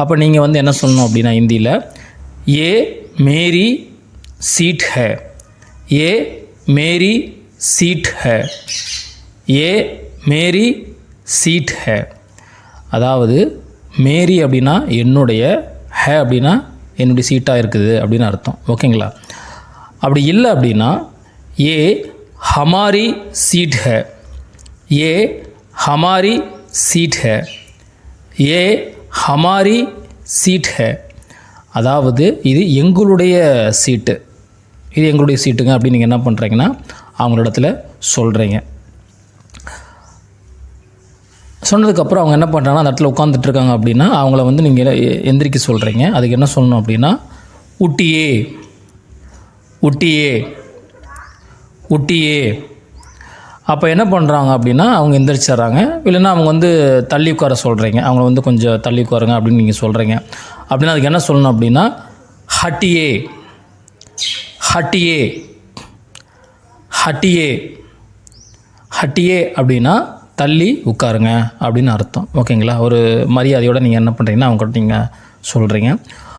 அப்போ நீங்கள் வந்து என்ன சொல்லணும் அப்படின்னா ஹிந்தியில் ஏ மேரி சீட் ஹே, ஏ மேரி சீட் ஹே, ஏ மேரி சீட் ஹே. அதாவது மேரி அப்படின்னா என்னுடைய, ஹே அப்படின்னா என்னுடைய சீட்டாக இருக்குது அப்படின்னு அர்த்தம். ஓகேங்களா? அப்படி இல்லை அப்படின்னா ஏ ஹமாரி சீட் ஹே, ஏ ஹமாரி சீட் ஹே, ஏ ஹமாரி சீட் ஹே. அதாவது இது எங்களுடைய சீட்டு, இது எங்களுடைய சீட்டுங்க அப்படின்னு நீங்கள் என்ன பண்ணுறீங்கன்னா அவங்களோட இடத்துல சொல்கிறீங்க. சொன்னதுக்கப்புறம் அவங்க என்ன பண்ணுறாங்கன்னா அந்த இடத்துல உட்காந்துட்ருக்காங்க அப்படின்னா அவங்கள வந்து நீங்கள் எந்திரிக்க சொல்கிறீங்க. அதுக்கு என்ன சொல்லணும் அப்படின்னா உட்டியே, உட்டியே, உட்டியே. அப்போ என்ன பண்ணுறாங்க அப்படின்னா அவங்க எந்திரிச்சிட்றாங்க. இல்லைன்னா அவங்க வந்து தள்ளி உட்கார சொல்கிறீங்க, அவங்கள வந்து கொஞ்சம் தள்ளி உட்காருங்க அப்படின்னு நீங்கள் சொல்கிறீங்க. அப்படின்னா அதுக்கு என்ன சொல்லணும் அப்படின்னா ஹட்டியே, ஹட்டியே, ஹட்டியே, ஹட்டியே அப்படின்னா தள்ளி உட்காருங்க அப்படின்னு அர்த்தம். ஓகேங்களா? ஒரு மரியாதையோடு நீங்கள் என்ன பண்ணுறீங்கன்னா அவங்ககிட்ட நீங்கள் சொல்கிறீங்க.